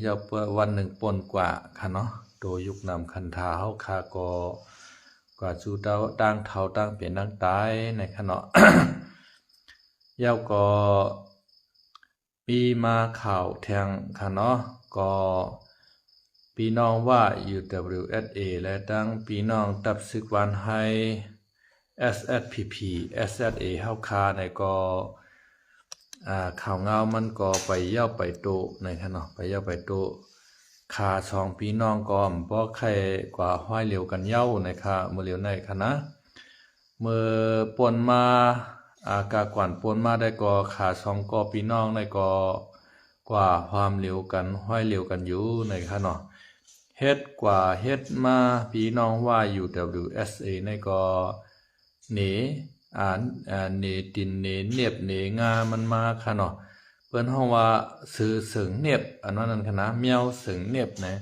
ยาวเปิดวันหนึ่งปนกว่าค่ะเนาะโดยยุคนำคันทาเฮาคาก็กว่าจูเตาตั้งเท่าตั้งเป็นตั้งตายในค่ะเนาะ ยาวก็ปีมาข่าวแทงค่ะเนาะก็พี่น้องว่า UWSA และตั้งพี่น้องตับซึกวันให้ SSPP SSA เฮาคาในก็ข่าวเงามันก็ไปเย่าไปโตในค่ะเนาะไปเย่าไปโตขาสองพี่น้องก็บ่ใครกว่าห้อยเหลียวกันเย่าในค่ะมื้อเหลียวในค่ะนะเมื่อปนมากากวนปนมาได้ก็ขาสองก็พี่น้องในก็กว่าความเหลียวกันห้อยเหลียวกันอยู่ในค่ะเนาะเฮ็ดกว่าเฮ็ดมาพี่น้องว่า UWSA ในก็หนีเนตินเนเนียบเนงามันมาค่ะเนาะเปิ้นเฮาว่าสื่อเสิงเนียบอันนั้นค่ะนะแมวเสิงเนียบนะ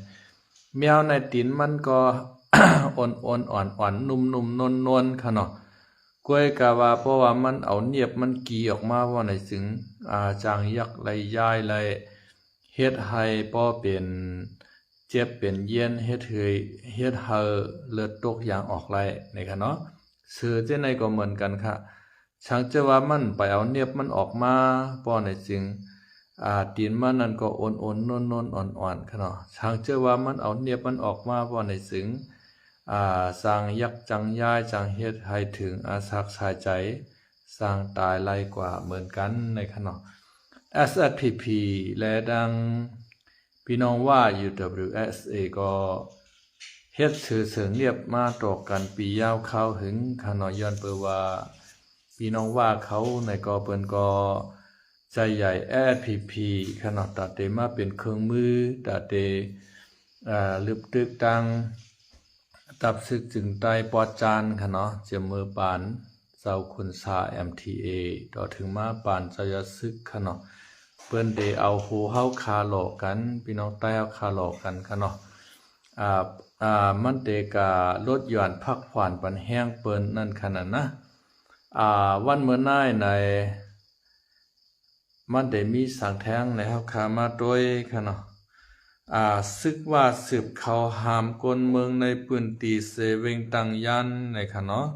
แมวในตินมันก็ อ่อนๆอ่อนๆนุ่มๆนวลๆค่ะเนาะกล้วยกะว่าเพราะว่ามันเอาเนียบมันกีออกมาว่าในสึงจางยักไหลย้ายไหลเฮ็ดให้บ่เป็นเจ็บเป็นเย็นเฮ็ดให้เลือดตกยางออกไหลนี่ค่ะเนาะสื่อเจ้าในก็เหมือนกันค่ะช่างจะว่ามันไปเอาเนียบมันออกมาป้อในจึงตีนมันนั่นก็อ่อนๆนวลๆอ่อนๆค่ะเนาะช่างจะว่ามันเอาเนียบมันออกมาป้อในจึงสร้างยักจังย้ายจังเฮ็ดให้ถึงอาสักสายใจสร้างตายไล่กว่าเหมือนกันในค่ะเนาะ SSPP และดังพี่น้องว่า UWSA ก็เฮ็ดสื่อเสริงเรียบมาตอกกันปียาวเข้าถึงค่ะเนาะย้อนเปิว่าพี่น้องว่าเขาในก็เปิ้นก็ใจใหญ่ SSPP ค่ะเนาะตัดเตมาเป็นเครื่องมือตัดเตลึบตึกตังตับซึกจึงใต้ปอดจานค่ะเนาะเจามือปานเจ้าคุณสา MTA ต่อถึงมาปานเจ้ายซึกค่ะเนาะเปิ้นได้เอาโหเฮาคาหลอกกันพี่น้องใต้เฮาคาหลอกกันค่ะเนาะมันเตกาลดหย่อนพักผ่อนปันแห้งเปิ้นนั่นขนาดนะวันเมื่อน้ายในมันได้มีสังแท้งในเฮาคามาโดยค่ะเนาะซึกว่าสืบเขาหามกลเมืองในปืนตีเสเวงตังยันในค่ะเนาะ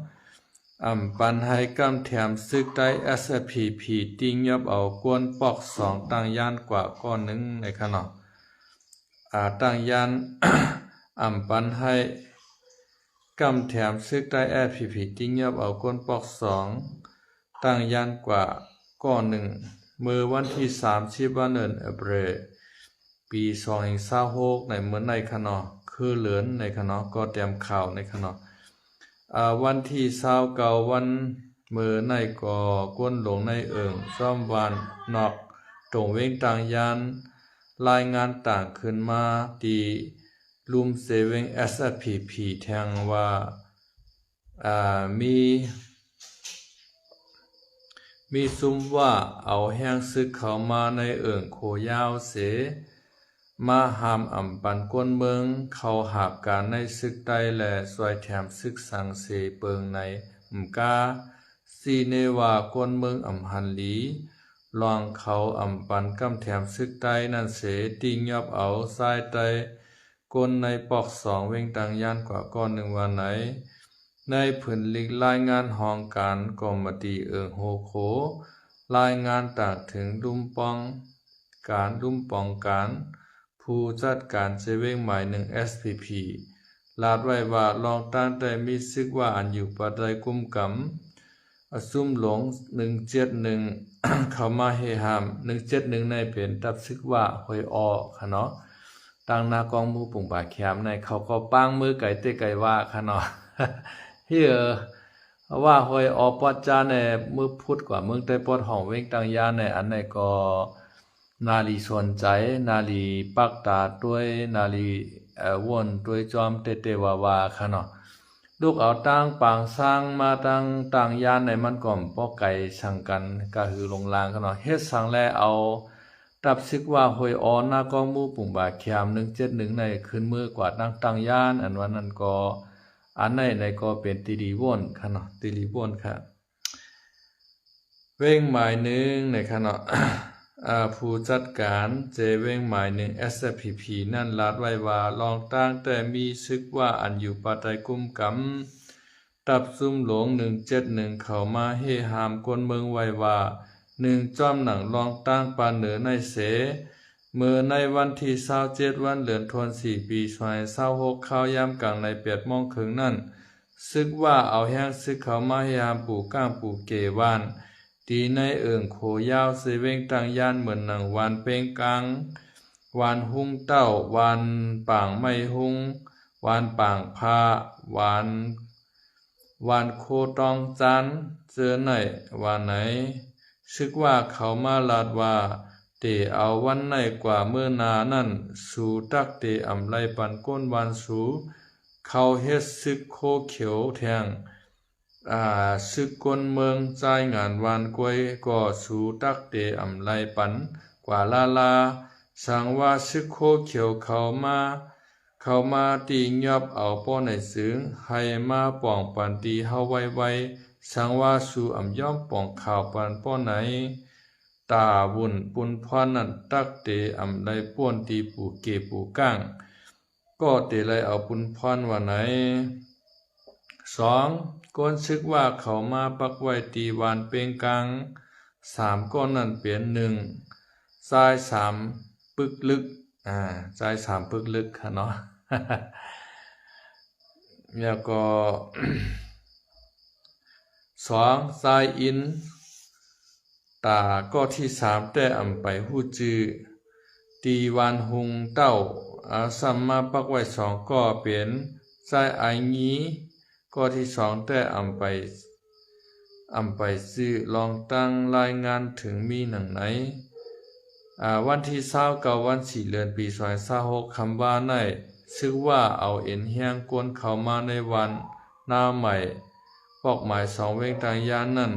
ปันให้กำแถมซึกได้ SSPP ติงยับเอากวนปอก2ตังยันกว่าก้อนนึงในค่ะเนาะตังยัน ปันให้กำแถมซึกได้ SSPP ติงยับเอากวนปอก2ตังยันกว่าก้อนนึงเมื่อวันที่30วันเดือนเอเบรปี2026ในเมืองในค่ะเนาะคือเหลือนในค่ะเนาะก็เตรียมข่าวในค่ะเนาะวันที่29วันมื้อในก็ก้นหลงในซ่อมวานนอกตรงเวงต่างยานรายงานต่างขึ้นมาที่ลุมเซเวง SSPP แทงว่ามีซุ่มว่าเอาแห้งซึกเข้ามาในโคยาวเสมาหามปันก้นเมืองเขาหาบการในซึกใต้และสวยแถมซึกสังเสเปิงในกาซีเนว่าก้นเมืองหันหลีลองเขาปันกำแถมซึกใต้นั่นเสติงยับเอาทรายใต้ก้นในปอก2เวงตังยานกว่าก้อนหนึ่งวันไหนในผืนลิกรายงานห้องการกอมตีโฮโครายงานต่างถึงลุ่มปองการผู้จัดการเซเว่งหมาย1 SPP ลาดไว้ว่าลองตั้งแต่มีซึกว่าอันอยู่ปัจจัยกุมกำซุ่มหลง171 เข้ามาเฮหาม171ในเป็นตับซึกว่าหอยอค่ะเนาะตั้งหน้ากองมูปุ่งปากแคมในเขาก็ป้างมือไก่เตไก่ว่าค่ะเนาะ เฮ้ว่าหอยอปอดจาในมือพุดกว่าเมืองใต้ปอดห้องเว้งตังยาในอันในก็นาลีสนใจนาลีปักตาด้วยนาลีวนด้วยจอมเตวาค่ะเนาะลูกเอาตั้งปางสร้างมาตั้งต่างยานในมันก่อมปอไก่สั่งกันก็คือลงลางค่ะเนาะเฮ็ดสั่งแลเอาตับซึกว่าหอยอหน้ากองมูปุ่งบาแคม171ในขึ้นมือกว่าตั้งยานอันวันนั้นก็อันในก็เป็นตีรีวนค่ะเนาะตีรีวนค่ะเว้งหมายหนึ่งในค่ะเนาะ ผู้จัดการเจเวงหมายหนึ่ง SFPP นั่นลาดไว้ว่าลองตั้งแต่มีซึกว่าอันอยู่ปาไตกุมกำตับซุ่มหลง171เข้ามาเฮหามกวนเมืองไว้ว่า1จอมหนังลองตั้งปานเหนือในเสเมื่อในวันที่27วันเดือนธันวาคมปี2026เข้ายามกลางใน8 โมงครึ่งนั้นซึกว่าเอาแห้งซึกเข้ามาเฮหามปู่ก้างปู่เกวานตีในเอิงโขยาวเสเวงตังยานเหมือนหนังวานเป้งกังวานหุงเต้าวานป่างไม่หุงวานป่างพาวานโคตองจันเจอไหนวานไหนซึกว่าเขามาลาดว่าเตเอาวันไหนกว่าเมื่อนานั่นสู่ตักเตอำไลปันก้นวานสู่เขาเฮ็ดซึกโคเขียวแทงซึกกนเมืองจ่ายงานวานกวยก็สู่ตักเตอำไลปันกว่าลาสังว่าซึกโคเขียวเขามาตียอบเอาป้อในซึ้งให้มาป่องปันตีเฮาไว้สังว่าสู่อำย่อมป่องข่าวปันป้อไหนตาวุ่นปุนพรนั่นตักเตอำไลป้วนตีปู่เกปู่ก้างก็เตไลเอาปุนพรว่าไหน2ก้นซึกว่าเขามาปักไว้ตีวานเปงกัง3ก้อนนั่นเปลี่ยน1ทราย3ปึกลึกทราย3ปึกลึกค่ะเนาะ แล้วก็ 2ทรายอินตาก็ที่3แต่อำไปฮู้จื้อตีวานหุงเต้าสัมมาปักไว้2ก็เปลี่ยนทรายไองี้ก็ที่2แต่อำไปซื้อลองตั้งรายงานถึงมีหนังไหนวันที่29วัน4เดือนปี2026คำว่าในชื่อว่าเอาเอ็นเฮียงกวนเข้ามาในวันหน้าใหม่ปอกหมาย2เวงตังยานนั่น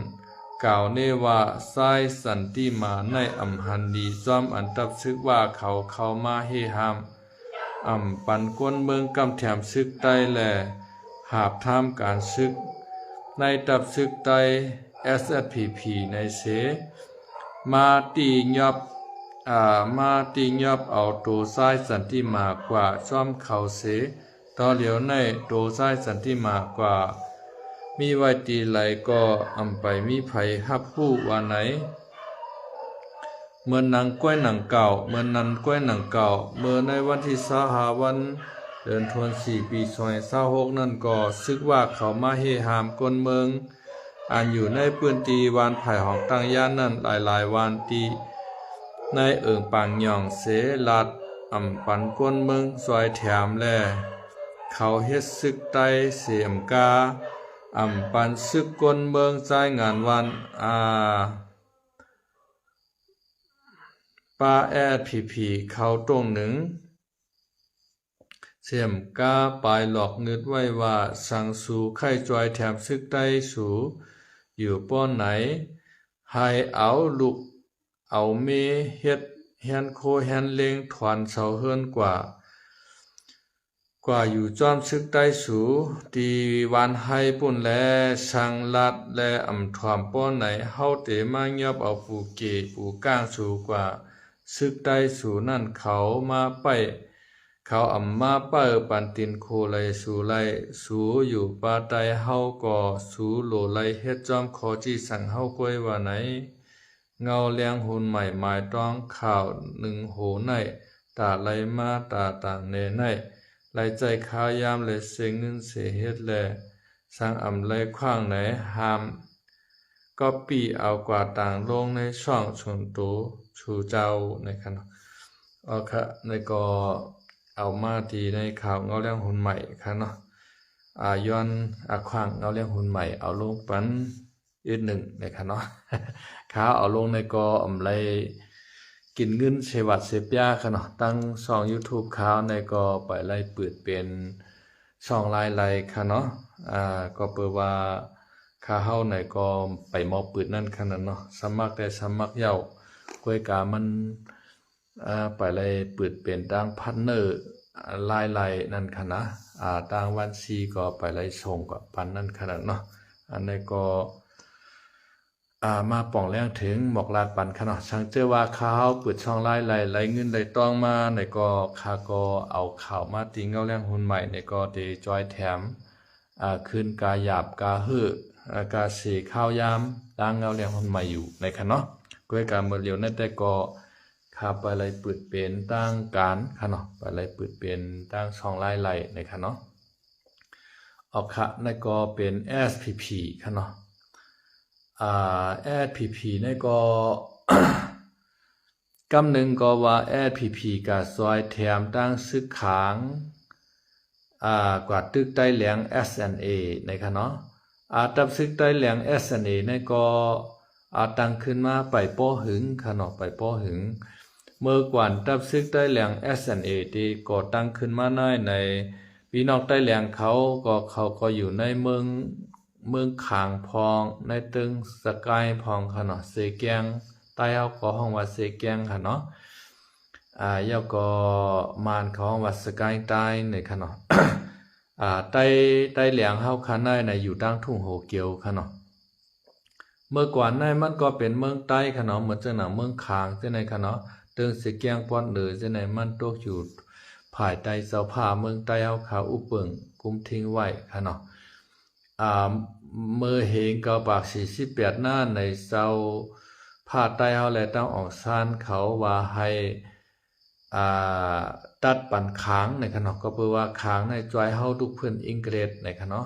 กล่าวเนว่าทรายสันติมาในอำหันดีจอมอันตับซึกว่าเขาเข้ามาเฮหามปันกวนเมืองกำแถมซึกใต้แลหาบทามการซึกในตับซึกใต้ SFPP ในเสมาตียอบเอาโตซ้ายสันติมากกว่าซ่อมเขาเสต่อเหลียวในโตซ้ายสันติมากกว่ามีไว้ตีไหลก็อำไปมีไผฮับผู้ว่าไหนเมื่อนังก้อยหนังเก่าเมื่อนั้นก้อยหนังเก่าเมื่อในวันที่25วันเดือนธันวาคมปี2026นั่นก็ซึกว่าเขามาเฮหามกลเมืองอันอยู่ในปืนตีวานไผ่ของตั้งย่านนั่นหลายๆวานตีในเอิงปางหย่องเสลัดปันก้นเมืองซอยแถมแลเขาเฮ็ดซึกไตเสียมกาปันซึกก้นเมืองจ่ายงานวันป้าSFPPเขาตรงหนึ่งเสียมกาปลายหลอกนึดไว้ว่าสังสูไข่จอยแถมซึกไตสูอยู่ป้อนไหนให้เอาลูกเอาเมเฮ็ดแฮนโคแฮนเลงถอนเสาเฮิรนกว่าอยู่จอมซึกใต้สูตีวานให้ปุ่นแลสังลัดและถวมป้อนไหนเฮาเตมายอบเอาปูเกปูก้างสูกว่าซึกใต้สูนั่นเขามาไปเขามาเปิปันตินโคไลสูไลสูอยู่ปาไตเฮาก็สูโลไลเฮ็ดจอมขอจีสั่งเฮากวยว่าไหนเงาเลี้ยงหุ่นใหม่หมายต้องข่าว1โหในตาไหลมาตาต่างเนในไหลใจขายามเลยเสงเงินเสเฮ็ดแลสร้างไหลขว้างไหนหามก็ปีเอากว่าต่างลงในช่องชนโตชูเจ้าในคันค่ะในก็เอามาทีในข่าวเงาเลี้ยงหุ่นใหม่ค่ะเนาะย้อนขว้างเงาเลี้ยงหุ่นใหม่เอาลงปันอีก1ในค่ะเนาะขาเอาลงในก็ไรกินเงินเสวัดเสพยาค่ะเนาะตั้งช่อง YouTube ขาวในก็ไปไล่เปิดเป็นช่องลายค่ะเนาะก็เปิดว่าค่าเฮาในก็ไปมอปืดนั่นค่ะเนาะสมัครแต่สมัครเย้ากวยกามันไปไล่เปิดเป็นตั้งพาร์ทเนอร์ลายนั่นค่ะนะตั้งวันซีก็ไปไล่ส่งกับปันนั่นค่ะเนาะอันนี้ก็ มาป่องแรงถึงหมอกลาดปันขนาดช่างเจอว่าข้าวเปิดช่องไหลเงินไหลต้องมาในก็ข้าก็เอาข่าวมาติงเงาแรงหุ่นใหม่ในก็เดจอยแถมขึ้นกาหยาบกาฮื้อกาเสข้าวยามตั้งเงาแรงหุ่นใหม่อยู่ในขนาดก็ให้การเมื่อเร็วนั่นแต่ก็ข้าไปเลยเปิดเป็นตั้งการขนาดไปเลยเปิดเป็นตั้งช่องไหลในขนาดออกค่ะในก็เป็น SPP ขนาดSPP นี่ก็ กำหนึ่งก็ว่า SPP กับซอยแถมตั้งซึกขางกว่าตึกใต้เหลียง SNA ในค่ะเนาะตับซึกใต้เหลียง SNA นี่ก็ตั้งขึ้นมาไปป้อหึงค่ะเนาะไปป้อหึงเมื่อกว่าตับซึกใต้เหลียง SNA ที่ก็ตั้งขึ้นมาในพี่น้องใต้เหลียงเขาก็อยู่ในเมืองขางพองในตึงสกายพองค่ะเนาะเสแกงใต้เอาก็ห้องว่าเสแกงค่ะเนาะยาก็มานเขาห้องว่าสกายใต้ในค่ะเนาะใต้เหลียงเฮาค่ะในอยู่ตั้งทุ่งโหเกียวค่ะเนาะเมื่อก่อนในมันก็เป็นเมืองใต้ค่ะเนาะเหมือนจังหนังเมืองขางจังไหนค่ะเนาะตึงเสแกงป้อนเหนือจังไหนมันตกอยู่ภายใต้เสาผ้าเมืองใต้เฮาขาอุเปิงกุมทิ้งไว้ค่ะเนาะเมื่อเห็นเกาปาก48หน้าในเสาผ้าใต้เฮาและต้องออกซานเขาว่าให้ตัดปันค้างในขณะก็เพื่อว่าค้างในจอยเฮาลูกเพื่อนอังกฤษในขณะ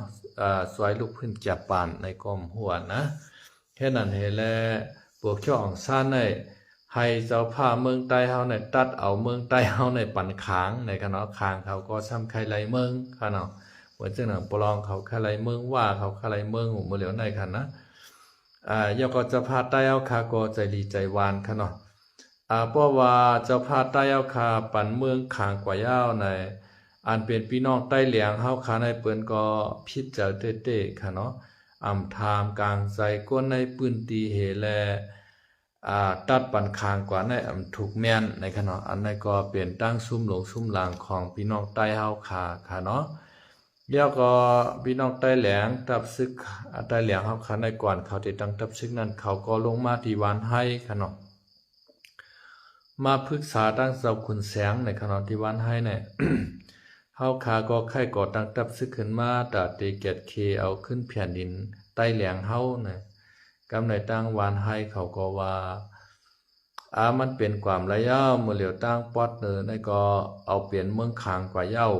ซอยลูกเพื่อนญี่ปุ่นในกรมหัวนะแค่นั้นเฮแลพวกช่องซานในให้เจ้าผ้าเมืองใต้เฮาในตัดเอาเมืองใต้เฮาในปันค้างในขณะค้างเขาก็ซ้ำใครไหลเมืองค่ะเนาะเหมือนจังหนังปลองเขาใครไหลเมืองว่าเขาใครไหลเมืองหูมือเหลียวในค่ะนะยก็จะพาใต้เอาคาก็ใจดีใจวานค่ะเนาะเพราะว่าเจ้าพาใต้เอาคาปันเมืองขางกว่ายาวในอันเป็นพี่น้องใต้เหลียงเฮาคาในเปิ้นก็พิจารเต้ๆค่ะเนาะทามกลางใจก้นในปืนตีเหแลตัดปันคางกว่าในถูกแม่นในค่ะเนาะอันนั้นก็เป็นตั้งซุ่มหลงซุ่มหลางของพี่น้องใต้เฮาคาค่ะเนาะแล้วก็พี่น้องใต้แหลงตับซึกใต้แหลงเฮาคาในก่อนเขาติดตั้งตับซึกนั้นเขาก็ลงมาที่วานให้ค่ะเนาะมาปรึกษาตั้งเจ้าขุนแสงในขณะที่วานให้เนี่ย เฮาคาก็ไข่ก่อตั้งตับซึกขึ้นมาตาตีเกตเคเอาขึ้นแผ่นดินใต้แหลงเฮาเนี่ยกำในตั้งวานให้เขาก็ว่ามันเป็นความระยะเมื่อเหลียวตั้งปอดเนอในก็เอาเปลี่ยนเมืองขางกว่าเย้า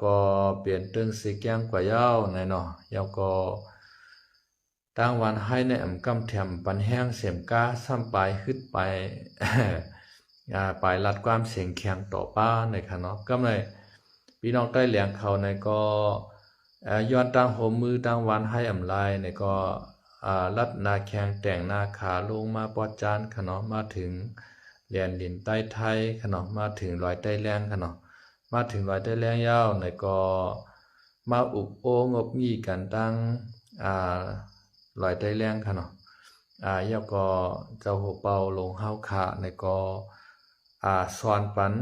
ก็เปลี่ยนตึงสีแกงกว่าเย้าในเนาะก็ตั้งวันให้ในกำแถมปันแห้งเสียมก้าซ้ำไปขึ้นไป ไปลัดความเสียงแข็งต่อป้าในค่ะเนาะก็เลยพี่น้องใต้เหลียงเขาในก็ย้อนตั้งหัวมือตั้งวันให้ลายในก็ลัดนาแข้งแต่งนาขาลงมาปอดจานขนมมาถึงเรียนดินใต้ไทยขนมมาถึงรอยใต้แรงขนมมาถึงรอยใต้แรงยาวในก็มาอุกโองบงี้กันตั้งรอยใต้แรงขนมยาวก็เจ้าหัวเป่าลงเฮาขาในก็สอนปัน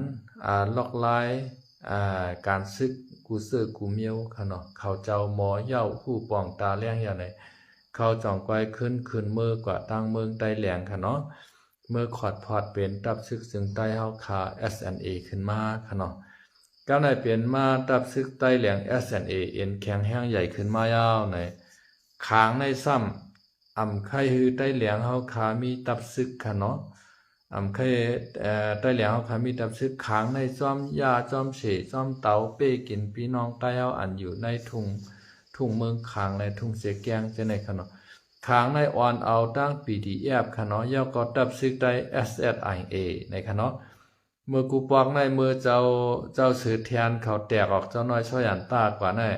ล็อกไล่การซึกกูเสือกูเมียวขนมเขาเจ้าหมอเย้าผู้ป่องตาแรงอย่างไรเขาจ่องก้อยขึ้นเมื่อกว่าตั้งเมืองใต้แหลงค่ะเนาะเมื่อขอดพอดเป็นตับซึกซึ่งใต้เฮาคา SNA ขึ้นมาค่ะเนาะก้าวในเปลี่ยนมาตับซึกใต้แหลง SNA เอ็นแข็งแห้งใหญ่ขึ้นมายาวในขางในซ้ำไข่ฮือใต้แหลงเฮาคามีตับซึกค่ะเนาะไข่ใต้แหลงเฮาคามีตับซึกขางในซ้อมยาซ้อมเฉซ้อมเตาเป้กินพี่น้องใต้เฮาอันอยู่ในทุ่งเมืองขางในทุ่งเสียแกงจะในขนมขางในอ่อนเอาตั้ง PDF ขนมย่อก็ตับซึกได้ SSIA ในขนมเมื่อกูปอกในมือเจ้าสือแทนเขาแตกออกเจ้าน้อยช่อยอันตากว่าแน่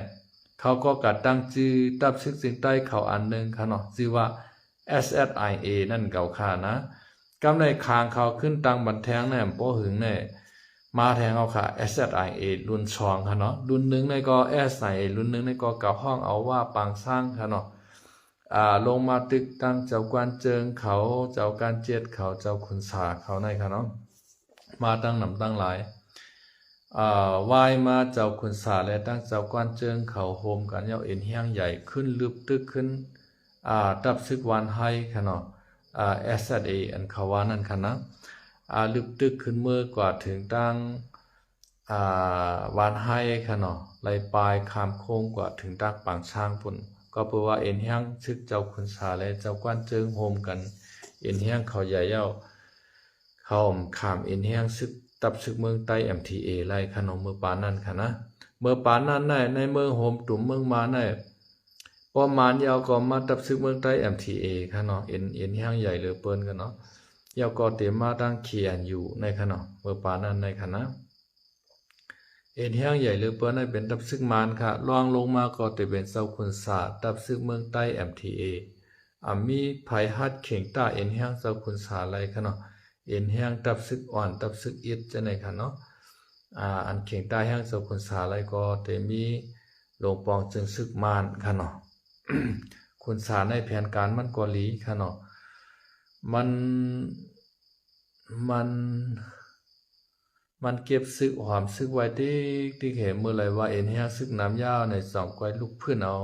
เขาก็กัดตั้งชื่อตับซึกสิ่งใต้เขาอันหนึ่งขนมชื่อว่า SSIA นั่นเก่าค่านะกำในคางเขาขึ้นตั้งบันแทงแน่ป้อหึงแน่มาแทงเอาค่ะ SSIA รุ่น2ค่ะเนาะรุ่น1ในก็ SSIA รุ่น1ในก็เก่าห้องเอาว่าปางสร้างค่ะเนาะลงมาตึกตั้งเจ้ากวนเจิงเขาเจ้าการเจ็ดเขาเจ้าขุนสาเขาในค่ะเนาะมาตั้งนำตั้งหลายวายมาเจ้าขุนสาและตั้งเจ้ากวนเจิงเขาโฮมกันเย้าเอ็นแห้งใหญ่ขึ้นลึบตึกขึ้น ตับซึกวันให้ค่ะเนาะSZA อันเขาว่านั่นค่ะนะลึกตึกขึ้นเมื่อกว่าถึงตั้งวันให้ค่ะเนาะไหลปลายคามโค้งกว่าถึงตั้งปางช้างปุ่นก็เพราะว่าเอ็นเฮียงซึกเจ้าคุณสาและเจ้ากวนเจิงโฮมกันเอ็นเฮียงเขาใหญ่เย้าเขาขามเอ็นเฮียงซึกตับซึกเมืองใต้ MTA ไล่ค่ะเนาะเมื่อปานนั้นค่ะนะเมื่อปานนั้นในเมืองโฮมตุ่มเมืองมาประมาณยาวก็มาตับซึกเมืองใต้ MTA ค่ะเนาะเอ็นเฮียงใหญ่เหลือเปิ้นกันเนาะยาวก็เตมาตั้งเขียนอยู่ในค่ะเนาะเมื่อปานนั้นในค่ะนะเอ็นเฮียงใหญ่เหลือเปิ้นให้เป็นตับซึกมานค่ะล่วงลงมาก็จะเป็นเจ้าคุณศาสตร์ตับซึกเมืองใต้ MTA มีไผฮัดเข่งต้าเอ็นเฮียงเจ้าคุณศาสตร์ไรค่ะเนาะเอ็นเฮียงตับซึกอ่อนตับซึกอิดจะไหนค่ะเนาะอันเข่งต้าเฮียงเจ้าคุณศาสตร์ไรก็จะมีหลวงปองจึงซึกมานค่ะเนาะ คุณสารในแผนการมันกอลีค่ะเนาะมันเก็บซึกหอมซึกไว้ที่เห็นเมื่อไรว่าเอ็นเฮียซึกน้ำยาวในสองก้อยลูกเพื่อนเอา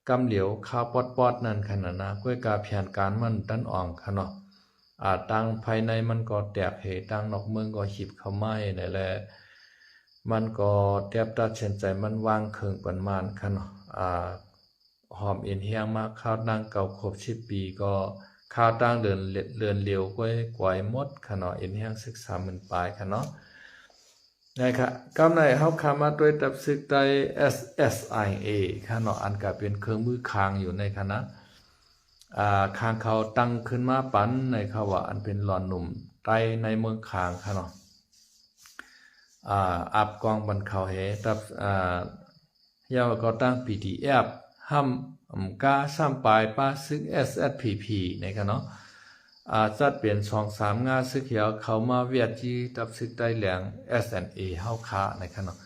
กำเหลียวข้าวปอดนั่นขนาดนะก้อยกาแผนการมันดันอ่องค่ะเนาะตั้งภายในมันก็แตกเหตั้งนอกเมืองก็หิบเข้าไม้นั่นแหละมันก็แทบตัดเส้นใจมันวางเคิงปันมานค่ะเนาะหอมเอ็นเฮียงมากข้าวตั้งเก่าครบ10 ปีก็ข้าวตั้งเดินเร็วก้อยกวยมดค่ะเนาะเอ็นเฮียงศึกษามันปลายค่ะเนาะนะครับกำในเฮาคามาด้วยตับซึกใต้ SSIA ค่ะเนาะอันก็เป็นเครื่องมือคางอยู่ในคณะคางเขาตั้งขึ้นมาปันในเขาว่าอันเป็นหลอนหนุ่มใต้ในเมืองคางค่ะเนาะอับกองบันเขาเหตับยาวก็ตั้ง PDF ห้ำกาซ้ำปลายป้าซึก SSPP ในกันเนาะจัดเปลี่ยน2-3 งาซึกเหียวเขามาเวียดจีตับซึกได้แหลง SNA เฮาค้าในกันเนาะ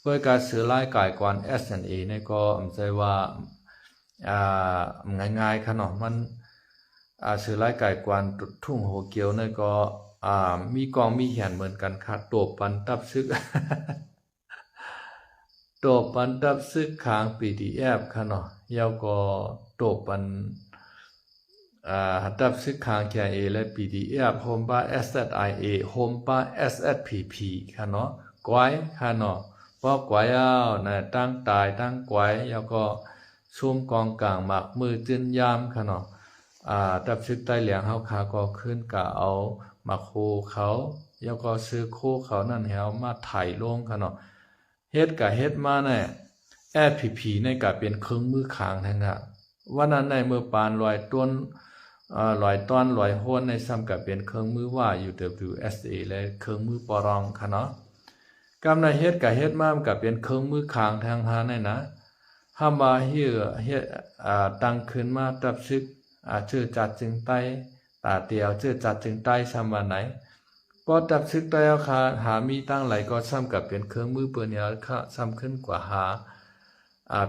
เพื่อการซื้อรายกายกวน SNA ในก็ใจว่าง่ายๆค่ะเนาะมันซื้อรายกายกวนทุ่งโหเกียวในก็มีกองมีเหียนเหมือนกันค่ะตัวปันตับซึก ตัวปันตับซึกขาง PDF ค่ะเนาะยาวก็ตัวปันตับซึกขางแค่ A และ PDF โฮมบ้า SZIA โฮมบ้า SSPP ค่ะเนาะกวยค่ะเนาะเพราะกวยนะตั้งตายตั้งกวยยาวก็ซุ่มกองกลางหมักมือจื้นยามค่ะเนาะตับซึกใต้เหลียงเฮาขาก็ขึ้นกะเอามาโคเขายาวก็ซื้อโคเขานั่นแหวมาถ่ายลงค่ะเนาะเฮ็ดมาFPP ในก็เป็นเครื่องมือขางทั้งนั้นวันนั้นในเมื่อปานลอยต้นลอยต้อนลอยโหนในซ้ำกับเป็นเครื่องมือว่า UWSA และเครื่องมือปรองค่ะเนาะกำในเฮ็ดมามันก็เป็นเครื่องมือขางทางหาในนะห้ามว่าเฮ็ดตั้งขึ้นมาตับซึกชื่อจัดจึงใต้ตาเตียวชื่อจัดจึงใต้ซ้ำว่าไหนพอตับซึกใต้เอาหามีตั้งไหลก็ซ้ำกับเป็นเครื่องมือเปิ้นเนี่ยค่ะซ้ำขึ้นกว่าหา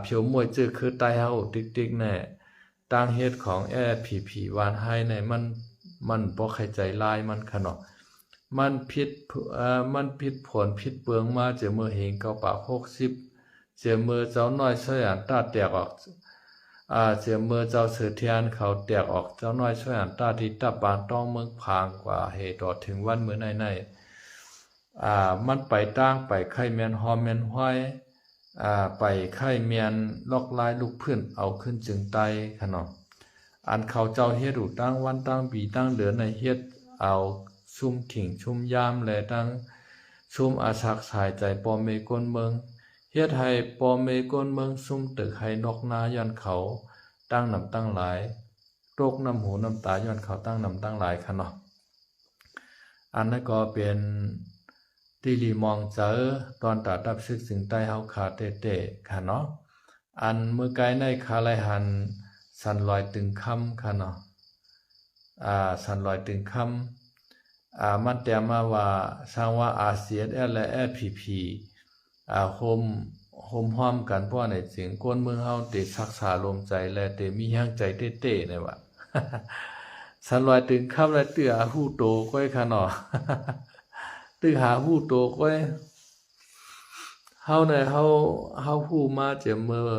เพียวมวยจื้อคือใต้เฮาติ๊กๆแน่ตั้งเฮ็ดของFPP วานให้ในมันบ่เข้าใจลายมันค่ะเนาะมันผิดผลผิดเปลืองมาเจอมือเฮงเก้าปาก60เจอมือเจ้าน้อยช่วยอันตาแตกออกเจอมือเจ้าเสือเทียนเขาแตกออกเจ้าน้อยช่วยอันตาที่ตับบานต้องเมืองพางกว่าเหตุถึงวันมื้อในมันไปตั้งไปไข่แม่นหอมแม่นห้อยไปไข่เมียนลอกลายลูกเพื่อนเอาขึ้นจึงไตค่ะเนาะอันเขาเจ้าเฮ็ดอยู่ตั้งวันตั้งปีตั้งเดือนในเฮ็ดเอาซุ่มขิงชุ่มยามและตั้งซุ่มอาศักสายใจปอเมก้นเมืองเฮ็ดให้ปอเมก้นเมืองซุ่มตึกให้นกนาย้อนเขาตั้งนำตั้งหลายโรคน้ำหูน้ำตาย้อนเขาตั้งนำตั้งหลายค่ะเนาะอันนั้นก็เป็นตีลีมองเจอตอนตาตับซึกสิงใต้เฮาขาเตะค่ะเนาะอันเมื่อไกลในคาไลหันสันลอยตึงคำค่ะเนาะสันลอยตึงคำมันแต่มาว่าสร้างว่าอาเซียนและFPPโฮมห้อมกันเพราะในจริงคนเมืองเฮาติรักษาลมใจและแต่มีแรงใจเตะเนี่ยว่า สันลอยตึงคำและเตื้อหู้โตก้อยค่ะเนาะ ตึหาหู้โตก้อยเฮาฮู้มาเจมเมื่อ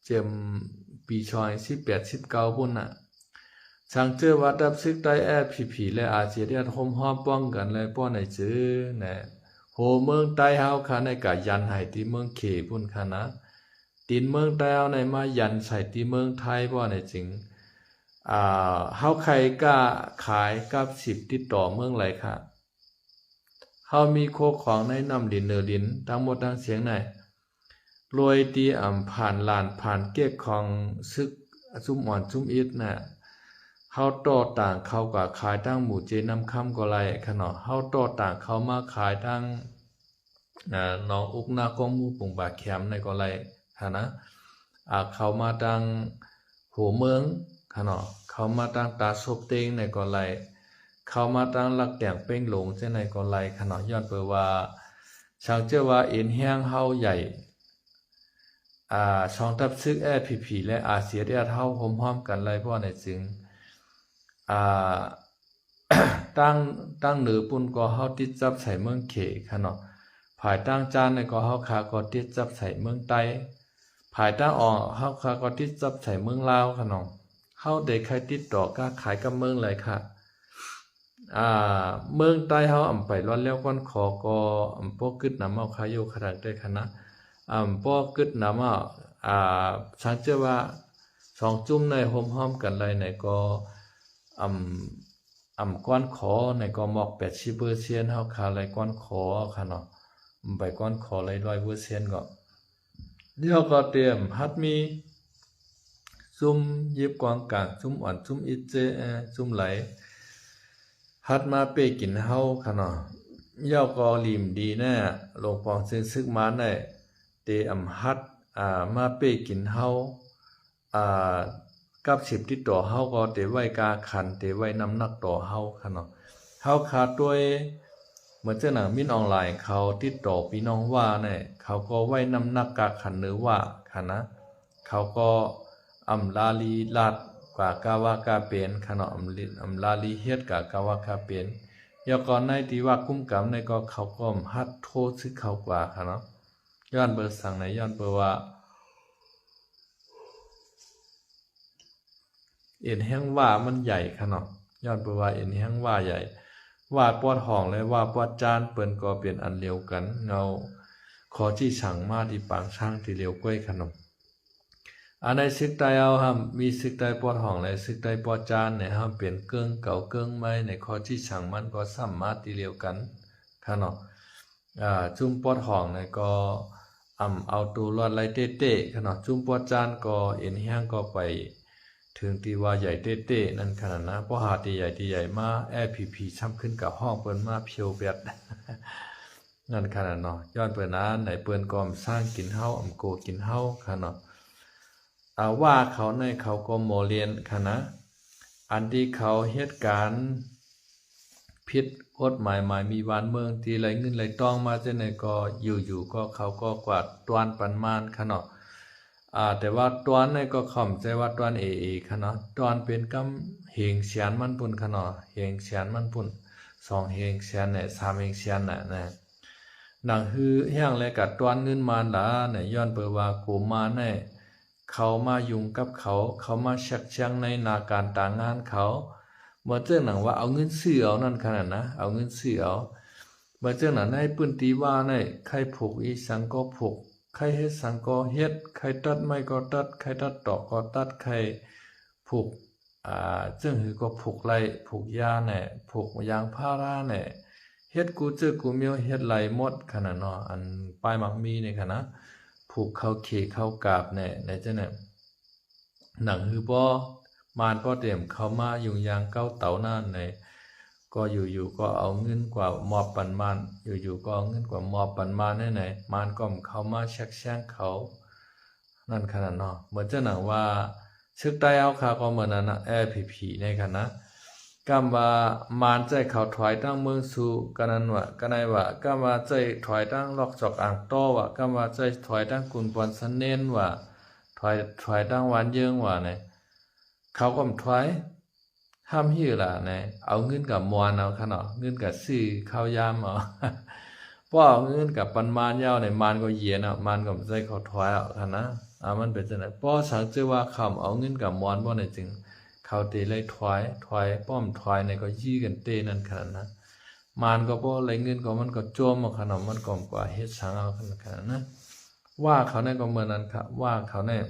เจม ปีชอย18-19พุ่นน่ะช่างเจอว่าดับซึกได้ผีและอาเซียนห่มห้อมป้องกันเลยป้อนให้จื้อนะโหเมืองใต้เฮาค่ะในกะยันให้ที่เมืองเขพุ่นค่ะนะตีนเมืองใต้เฮาในมายันใส่ที่เมืองไทยป้อนให้จริงเฮาใครกล้าขายกับ10ติดต่อเมืองไหลค่ะเฮามีโคของในน้ำดินเนอดินทั้งหมดทั้งเสียงไหนรวยตีผ่านลานผ่านเก๊กของซึกซุ่มอ่อนซุ่มอิดน่ะเฮาต่อต่างเขาก็ขายตั้งหมู่เจน้ำค่ำก็ไรค่ะเนาะเฮาต่อต่างเขามาขายตั้งน้องอุกนาของหมู่ปุงบาแคมในก็ไรค่ะนะเขามาตั้งหัวเมืองค่ะเนาะเขามาตั้งตาซบเต็งในก็ไรเขามาตั้งลักแต่งเป้งหลงเจ้าในก็ไรค่ะเนาะย้อนเปิดว่าช่างเจ้าว่าเอ็นแห้งเฮาใหญ่ช่องทับซึกผีและอาเซียนเท่าพร้อมๆกันเลยเพราะในจึงตั้งเหนือปุ่นก็เฮาติดจับใส่เมืองเขค่ะเนาะภายตั้งจานในก็เฮาขาก็ติดจับใส่เมืองใต้ภายตั้งออกเฮาขาก็ติดจับใส่เมืองลาวค่ะเนาะเฮาได้ใครติดต่อก็ขายกับเมืองเลยค่ะเมืองใต้เฮาไปร้อนแล้วก่อนขอก็พวกกึดนำเอาขายอยู่ขนาดได้ค่ะนะพวกกึดนำสังเจว่า2จุ่มในโฮมห้อมกันเลยในก็ก้อนขอในก็หมอก80%เฮาขาเลยก้อนขอค่ะเนาะไปก้อนขอเลย100%ก็เดี๋ยวก็เตรียมฮัดมีซุ่มยิบกวางกลางซุ่มอ่อนซุ่มอิเจซุ่มไหลฮัดมาเป้กินเฮาค่ะเนาะเย่าก็ลิมดีแน่ลงปองซึกมาได้เตฮัดมาเป้กินเฮากับ10ติดต่อเฮาก็เตไว้กาขันเตไว้น้ำหนักต่อเฮาค่ะเนาะเฮาขาดด้วยเหมือนเจ้าหนังมินออนไลน์เขาติดต่อพี่น้องว่าเนี่ยเขาก็ไว้น้ำหนักกาขันเนื้อว่าค่ะนะเขาก็ลาลีลาดกว่ากาวากาเป็นค่ะเนาะลาลีเฮ็ดกาวากาเป็นยก่อนในที่ว่ากุ้มกำในก็เขาก็ฮัดโทษซึกเขากว่าค่ะเนาะย้อนเบอร์สั่งในย้อนเบอร์ว่าเอ็นแห้งว่ามันใหญ่ค่ะเนาะย้อนเบอร์ว่าเอ็นแห้งว่าใหญ่ว่าปอดห้องและว่าปอดจานเปิ้นก็เป็นอันเดียวกันเงาขอที่สั่งมาที่ปางช่างที่เร็วก้อยขนมในซึกใต้เอาครับมีซึกใต้ปอดห้องและซึกใต้ปอดจานเนี่ยครับเปลี่ยนเกิ้งเก่าเกิ้งใหม่ในข้อที่สั่งมันก็สามารถที่เร็วกันค่ะเนาะจุ่มปอดห้องเนี่ยก็เอาตัวรอดไล่เต้ๆค่ะเนาะจุ่มปอดจานก็เอ็นแห้งก็ไปถึงตีว่าใหญ่เต้ๆนั่นขนาดนะเพราะหาตีใหญ่มาผีช้ำขึ้นกับห้องเปิ้นมาเพียวเบียดนั่นขนาดเนาะย้อนเปิ้นนั้นไหนเปิ้นก็สร้างกินเฮาโกกินเฮาค่ะเนาะว่าเขาในเขาก็โมเรียนค่ะนะอันที่เขาเหตุการณ์ผิดกฎหมายมีวานเมืองที่ไหลเงินไหลตองมาจังได๋ก็อยู่ก็เขาก็กวาดตวนปันมานค่ะเนาะแต่ว่าตวนนี่ก็เข้าใจว่าตวนเอค่ะเนาะตวนเป็นกำเฮงเสียนมันปุ่นค่ะเนาะเฮงเสียนมันปุ่น2เฮงเสียนเนี่ย3เฮงเสียนน่ะนะหนังฮือแห้งและก็ตวนเงินมาล่ะเนี่ยย้อนเปิดว่ากูมาเนี่ยเขามายุ่งกับเขามาชักชังในนาการต่างงานเขาเมื่อเจ้าหนังว่าเอาเงินซื้อเอานั่นขนาดนะเอาเงินซื้อเอาเมื่อเจ้าหนังให้ปืนตีว่าเนี่ยใครผูกอีสังก็ผูกใครเฮ็ดสังก็เฮ็ดใครตัดไม้ก็ตัดใครตัดตอกก็ตัดใครผูกจึงหือก็ผูกไหลผูกยาเนี่ยผูกยางพาราเนี่ยเฮ็ดกูเจอกูเมียวเฮ็ดไหลหมดขนาดเนาะอันปลายมักมีนี่ค่ะนะผูกเข้าเขเข้ากาบเนี่ยไหนจังได๋หนังหือบ่มานบ่เต็มเข้ามายุ่งยางเก้าเตานั่นในก็อยู่ก็เอาเงินกว่ามอบปันมานอยู่ก็เอาเงินกว่ามอบปันมานได้ไหนมานก็เข้ามาชักแช่งเขานั่นขนาดเนาะเหมือนเจ้าหนังว่าซึกใต้เอาค่ะก็เหมือนนั้นน่ะผีในค่ะนะกำว่ามานใจเขาถอยตั้งเมืองสู่กันนั้นว่ากะไหนว่ากำว่าใจถอยตั้งลอกจอกอ่างต้อว่ากำว่าใจถอยตั้งกุนปอนสะเน้นว่าถอยตั้งหวานเยิงว่าเนี่ยเขาก็ถอยห้ามหิ้วล่ะเนี่ยเอาเงินกับมวนเอาค่ะเนาะเงินกับซื้อข้าวยามเอา ป้อเงินกับปันมานยาวในมานก็เย็นอ่ะมานก็ใจเขาถอยอ่ะค่ะนะมันเป็นจังได๋ป้อสังเจอว่าคำเอาเงินกับมอนบ่ได้จึงเขาเตเลยถอยป้อมถอยในก็ยี่กันเตนั่นขนาดนะมานก็บ่เลยเงินก็มันก็โจมมาขนาดมันก็กว่าเฮ็ดสังเอาขนาดนะว่าเขาเนี่ยก็เหมือนนั้นครับว่าเขาเนี่ย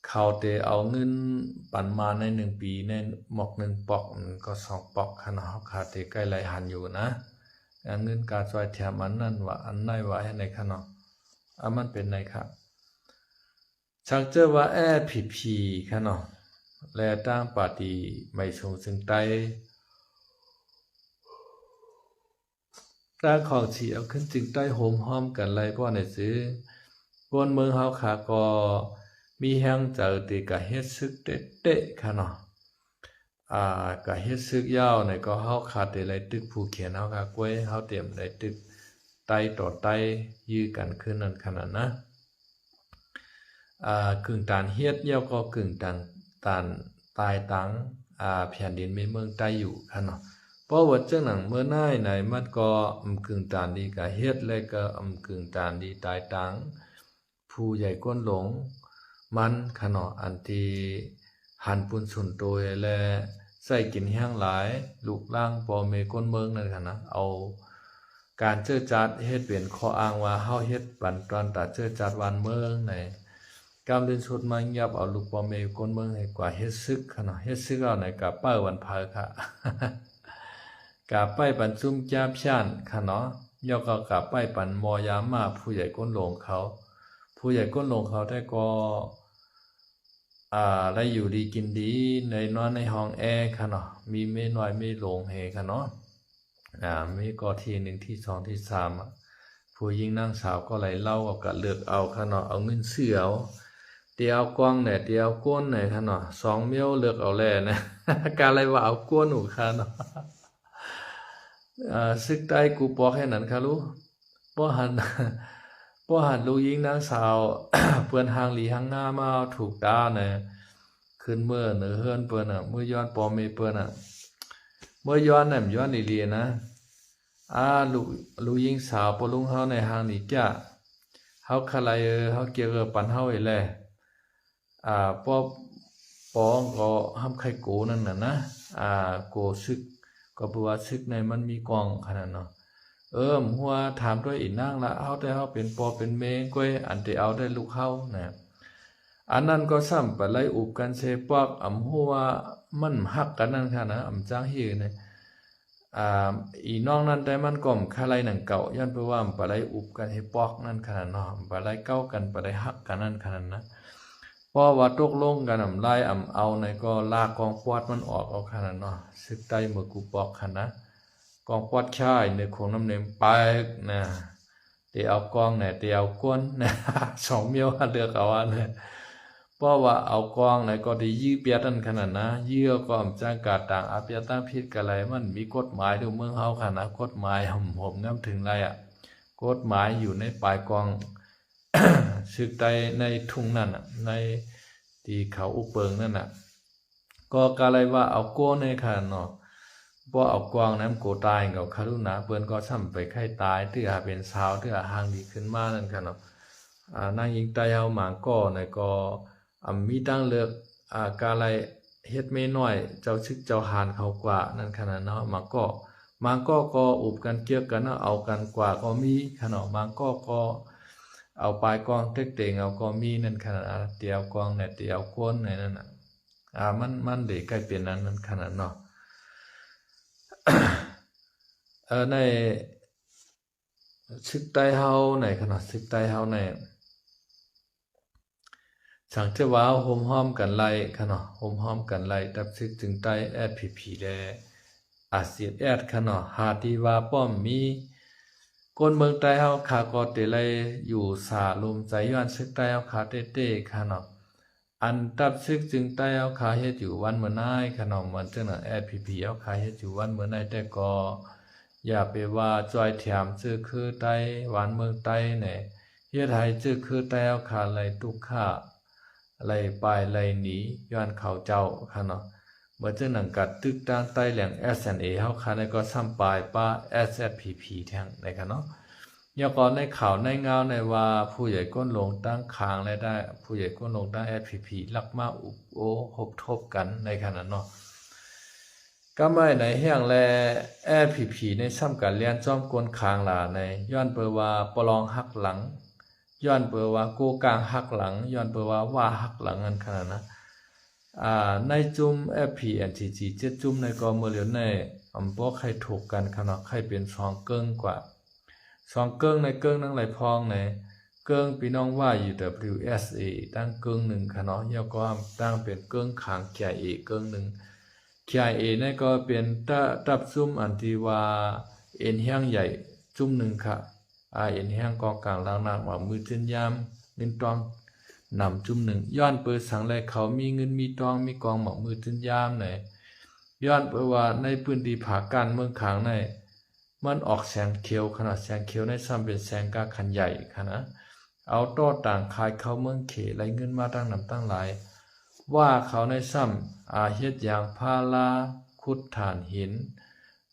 เขาเตเอาเงินปันมาใน1 ปีในหมอก1 ปอกก็2 ปอกขนาดเขาขาเตใกล้ไหลหันอยู่นะเงินการซอยแถมอันนั้นว่าอันไหนว่าให้ในขนาดมันเป็นไงครับชักเจอว่าผีค่ะเนาะและตั้งปาฏิไม่ทรงซึ่งใต้ตั้งของสีเอาขึ้นจึงใต้โหมห้อมกันไรเพราะในซื้อบนเมืองเฮาขาก็มีแห้งเจอตีกะเฮ็ดซึกเตะค่ะเนาะกะเฮ็ดซึกยาวในก็เฮาขาดได้ไรตึกผู้เขียนเฮากะกล้วยเฮาเตรียมได้ตึกไต้ต่อไต้ยื้อกันขึ้นนั่นขนาดนะกึ่งตานเฮ็ดเยี่ยวก็กึ่งตานตายตังแผ่นดินเมืองใต้อยู่ค่ะเนาะเพราะว่าจังหนังเมื่อน้ายไหนมันก็กึ่งตานดีกะเฮ็ดและก็กึ่งตานดีตายตังผู้ใหญ่ก้นหลงมันค่ะเนาะอันที่หันปุนสุนโตยและใส่กินแห้งหลายลูกล่างปอเมก้นเมืองนั่นค่ะนะเอาการเจอจัดเฮ็ดเป็นข้ออ้างว่าเฮาเฮ็ดบันตอนตาเจอจัดวันเมืองในกำเดินชุดมายับเอาลูกปอเมก้นเมืองให้กว่าเฮ็ดซึกค่ะเนาะเฮ็ดซึกเอาในกะเป้าวันพาค่ะกะไปปันซุ่มจาบชานค่ะเนาะย่อก็กะไปปันมอยามาผู้ใหญ่ก้นหลงเขาผู้ใหญ่ก้นหลงเขาได้ก็ได้อยู่ดีกินดีในนอนในห้องแอร์ค่ะเนาะมีเมน้อยไม่หลงเฮค่ะเนาะมีก็ที่1ที่2ที่3ผู้หญิงนางสาวก็ไหลเล่าก็เลือกเอาค่ะเนาะเอาเงินเสือเอาเตียวกว้างเนี่ยเตียวก้นเนี่ยค่ะเนาะ2 เมียวเลือกเอาแลนะการอะไรว่าเอาก้นหนูค่ะเนาะซึกใต้กูปอกให้นั้นค่ะลูกบ่หันลูกหญิงนางสาว เปิ้นหางหลีหางหน้ามาถูกตาเนี่ยขึ้นเมื่อเนื้อเฮือนเปิ้นมื้อย้อนปอเมเปิ้นเมื่อย้อนน่ะย้อนอีหลีนะลูกหญิงสาวปลุงเฮาในหางนี่จ้ะเฮาคลายเฮาเกี่ยวกับปันเฮาอีแลปอปองก็ห้ำไข่โกนั่นน่ะนะโกซึกก็บ่ว่าซึกในมันมีกองขนาดเนาะหัวถามด้วยอีนางละเอาแต่เฮาเป็นปอเป็นเมก้อยอันที่เอาได้ลูกเฮานะอันนั้นก็ซ้ำไปไล่อุบกันเซปอกหัวมันฮักกันนั่นค่ะนะจ้างฮีเนี่ยอีน้องนั้นแต่มันก่อมคาไลหนังเก่าย้อนไปว่าปะไลอุบกันให้ปอกนั่นขนาดเนาะปะไลเก้ากันปะไลฮักกันนั่นขนาดนะเพราะว่าตกลงกันไล่เอาในก็ลากกองปอดมันออกเอาขนาดเนาะซึกใต้เมื่อกูปอกขนาดกองปอดชายในของน้ำเนมไปนะเตียวกองเนี่ยเตียวก้นนะ2 เมียวเลือกเอาเนี่ยเพราะว่าเอากองไหนก็ได้ยื้อเปียตันขนาดนะยื้อก็จ้างกาต่างอาเปียตั้งพิษกันอะไรมันมีกฎหมายดูเมืองเฮาขนาดกฎหมายผมงำถึงไรกฎหมายอยู่ในปลายกอง ซึกใต้ในทุ่งนั่นในที่เขาอุเปิงนั่นก็กะไรว่าเอาโก้ในค่ะเนาะบ่เอากวางน้ำโกตายกับคารุณาเปิ้นก็ซ้ำไปไข้ตายตื้อเป็นสาวตื้อหางดีขึ้นมานั่นค่ะเนาะนางหญิงตายเฮาหมางก็ในก็มีตั้งเลือกกาไรเฮ็ดไม่น้อยเจ้าชึกเจ้าหานเขากว่านั่นขนาดเนาะมางก็อุบกันเกี่ยวกันเอากันกว่าก็มีขนาดมางก็เอาปลายกองเต็งเอาก็มีนั่นขนาดเตียวกองเนี่ยเตียวก้นในนั่นมันเด็กใกล้เป็นนั้นขนาดเนาะในซึกใต้เฮาในขนาดซึกใต้เฮาในสังเจว่าโฮมห้อมกันไล่ค่ะเนาะโฮมห้อมกันไล่ตับซึกจึงใต้ผีแลอาเซียนค่ะเนาะหาที่ว่าป้อมมีคนเมืองใต้เฮาขาก็เตไลอยู่สาลมใจย้อนซึกใต้เฮาขาเต้ค่ะเนาะอันตับซึกจึงใต้เฮาขาเฮ็ดอยู่วันเมื่อนายค่ะเนาะมันจังนั้นผีเฮาขาเฮ็ดอยู่วันเมื่อนายแต่ก็อย่าไปว่าจอยแถมชื่อคือใต้หวานเมืองใต้เนี่ยเฮ็ดให้ชื่อคือใต้เฮาขาไหลทุกข์ไล่ไปไล่หนีย้อนเขาเจ้าค่ะเนาะ เมื่อเจ้าหนังกัดตึกตั้งใต้แหล่ง S&A เฮาค่ะในก็ซ้ำปลายป้า SSPP แทงในกันเนาะยาก่อนในข่าวในเงาในว่าผู้ใหญ่ก้นลงตั้งคางและได้ผู้ใหญ่ก้นลงตั้ง SPP ลักมาอุบโอหบทบกันในขณะเนาะก็ไม่ในแห่งแล SPP ในซ้ำการเรียนจ้อมก้นคางหลาในย้อนเปว่าปลองหักหลังย้อนเปว่าโกกลางหักหลังย้อนเปว่าหักหลังอันขนาดนะในจุ่ม FPNTG เจ็ดจุ่มในก็เมื่อเหลียวในอำบอกใครถูกกันขนาดใครเป็นสองเกิงกว่าสองเกิงในเกิงนั่งไหลพองในเกิงพี่น้องว่า UWSA ตั้งเกิงหนึ่งขนาดยาวก็ตั้งเป็นเกิงขาง KIA เกิงหนึ่ง KIA นั่นก็เป็นตับจุ่มอันที่ว่าเอ็นแห้งใหญ่จุ่มหนึ่งค่ะเอ็นแห้งกองกลางล่างหนักว่ามือเจนยามนินตองนำจุ่มหนึ่งย้อนเปิดสังแลเขามีเงินมีตองมีกองหมอกมือถึงยามไหนย้อนเปิดว่าในพื้นที่ผาการเมืองขางในมันออกแสงเขียวขนาดแสงเขียวในซ้ำเป็นแสงกาขันใหญ่ขนาดเอาต้อต่างคายเขาเมืองเขไรเงินมาตั้งนำตั้งหลายว่าเขาในซ้ำเฮ็ดอย่างพาลาขุดฐานหิน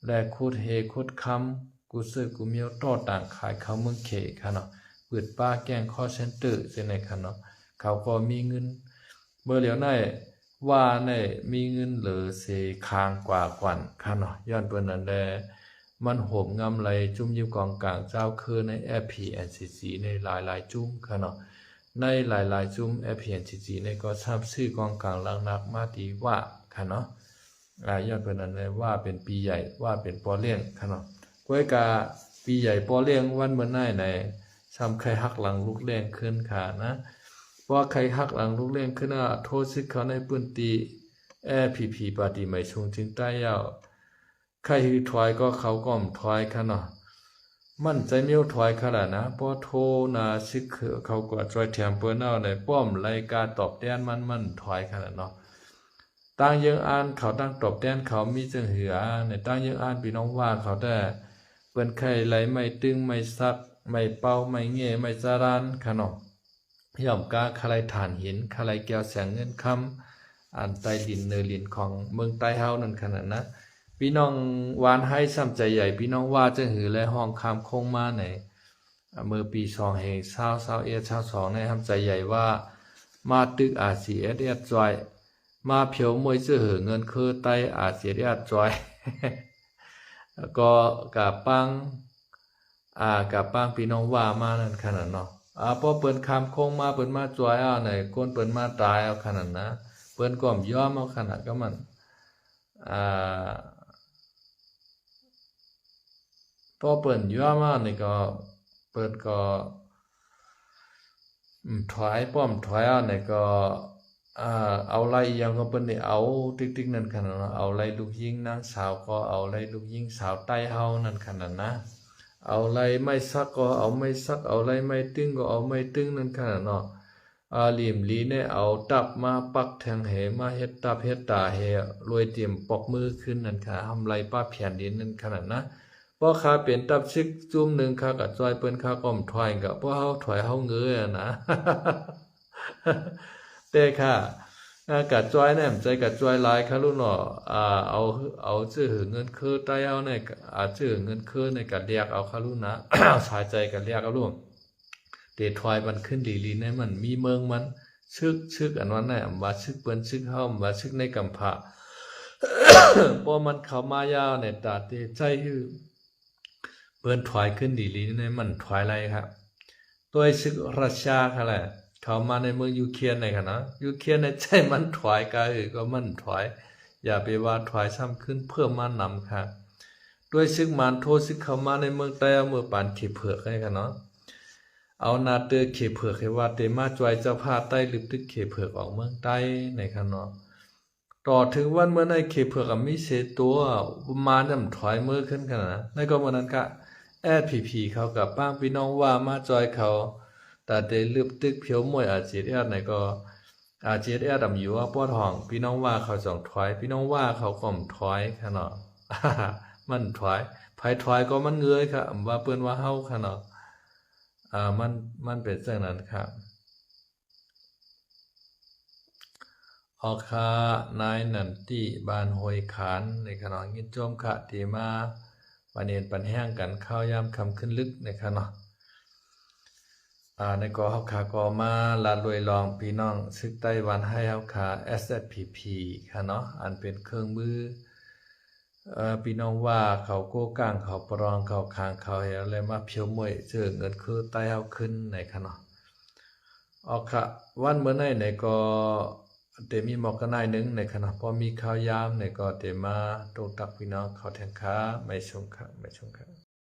และขุดเฮขุดคำกูซื้อกูเมียวต้อต่างขายเขาเมืองเขขนาดเปิดป้าแกงข้อเซนเตอร์เจในขนาดเขาก็มีเงินเมื่อเหลียวในว่าในมีเงินเหลือเสคางกว่าขวัญค่ะเนาะย้อนเปิ้นนั่นแลมันโหมงำไหลจุ่มอยู่กองกลางเจ้าคือใน FPNCC ในหลายๆจุ่มค่ะเนาะในหลายๆจุ่ม FPNCC ในก็ทราบชื่อกองกลางลังนักมาดีว่าค่ะเนาะย้อนเปิ้นนั่นแลว่าเป็นปีใหญ่ว่าเป็นปอเลี้ยงค่ะเนาะก้อยกาปีใหญ่ปอเลี้ยงวันเมื่อไหร่ในซ้ำใครหักหลังลูกแรงขึ้นค่ะนะว่าใครหักหลังลูกเล่นขึ้นโทษซึกเขาในปืนตีPP ปาฏิไม่ชงจึงใต้ยาวใครหือถอยก็เขาก็มถอยค่ะเนาะมั่นใจเมียวถอยค่ะล่ะนะเพราะโทนาซึกเขาก็จอยแถมเปิ้นเอาในป้อมรายการตอบแทนมันถอยค่ะล่ะเนาะตั้งยังอ่านเขาตั้งตอบแทนเขามีจังเหือในตั้งยังอ่านพี่น้องว่าเขาได้เปิ้นใครไหลไม่ตึงไม่ซักไม่เป่าไม่เง่ไม่จารานค่ะเนาะย่อมกาคลายฐานหินคลายแก้วแสงเงินคำใต้ดินเนลินของเมืองใต้เฮานั่นขนาดนะพี่น้องวานให้ซ้ำใจใหญ่พี่น้องว่าจะหือและห้องคำคงมาในเมื่อปี2แห่ง22ในทำใจใหญ่ว่ามาตึกRCSSจอยมาเพียวมวยเสือหือเงินคือใต้RCSSจอยก็กับปังพี่น้องว่ามานั่นขนาดเนาะพอเปิ้นคำคงมาเปิ้นมาจอยเอาไหนก้นเปิ้นมาตายเอาขนาดนะเปิ้นก็ยอมเอาขนาดก็มันพอเปิ้นยอมเอานี่ก็เปิ้นก็ถอยป้อมถอยเอาไหนก็เอาไล่ยังก็เปิ้นนี่เอาติ๊กๆนั่นขนาดเอาไล่ลูกยิงนางสาวก็เอาไล่ลูกยิงสาวใต้เฮานั่นขนาดนะเอาไรไม่ซักก็เอาไม่ซักเอาไรไม่ตึงก็เอาไม่ตึงนั่นขนาดเนาะหลิมลีเนี่ยเอาตับมาปักแทงเหมาเฮ็ดตับเฮ็ดตาเฮรวยเตรียมปอกมือขึ้นนั่นค่ะทำไรป้าแผ่นดินนั่นขนาดนะเพราะข้าเป็นตับซึกจุ่มหนึ่งข้ากับจอยเปิ้นข้าก็มถอยกับเพราะเฮาถอยเฮาเงยนะ แต่ค่ะกัดจอยเนี่ยใจกัดจอยหลายค่ะลูกเนาะเอาชื่อเงินคือใต้เอาในชื่อเงินคือในกัดเรียกเอาค่ะลูกนะ สายใจกัดเรียกเอาลูกเตถอยมันขึ้นลีในมันมีเมืองมันชึกอันนั้นน่ะว่าชึกเปิ้นชึกเฮาว่าชึกในกำพะ พอมันเข้ามายาวในตาเตใจคือเปิ้นถอยขึ้นลีในมันถอยไรครับตัวชึกรัสเซียค่ะแหละเขามาในเมืองยูเครนในค่ะนะยูเครนในใจมันถอยก็มันถอยอย่าไปว่าถอยซ้ำขึ้นเพิ่มมานำค่ะด้วยซึกมันโทษซึกเข้ามาในเมืองใต้เมืองปานเขเผือกให้ค่ะเนาะเอานาเตอเขเผือกให้ว่าเตมาจอยเจ้าพาใต้ลึกตึกเขเผือกออกเมืองใต้ในค่ะเนาะต่อถึงวันเมื่อในเขเผือกมีเสตัวมาเนี่ยถอยมือขึ้นค่ะนะในก็วันนั้นก็SPP เขากับป้างพี่น้องว่ามาจอยเขาแต่เดลืบตึกเพียวมวยRCSSไหนก็RCSSดำอยู่ว่าป้อทองพี่น้องว่าเขาสองถอยพี่น้องว่าเขาก่อมถอยค่ะเนาะ มันถอยไผถอยก็มันเงยค่ะว่าเปิ้นว่าเฮาค่ะเนาะมันเป็นจังนั้นครับ ออกค่านายนันติบ้านห้วยขานในขณะยินโจมขะที่มาปานเนียนปันแห้งกันข้าวยามคำขึ้นลึกในขณะในกอเฮาขาก็มาลาดรวยลองพี่น้องซึกไต้หวันให้เฮาขา SSPP ค่ะเนาะอันเป็นเครื่องมือพี่น้องว่าเขาโก้กลางเขาปรองเขาคางเขาเฮอะไรมาเพียวมวยเจอเงินคือใต้เฮาขึ้นในค่ะเนาะออกค่ะวันเมื่อไหนก็เตมีหมอกกันนายนึงในค่ะเนาะพอมีข่าวยามในก็เตมาตรงตักพี่น้องเขาแทงค้าไม่ชงค่ะ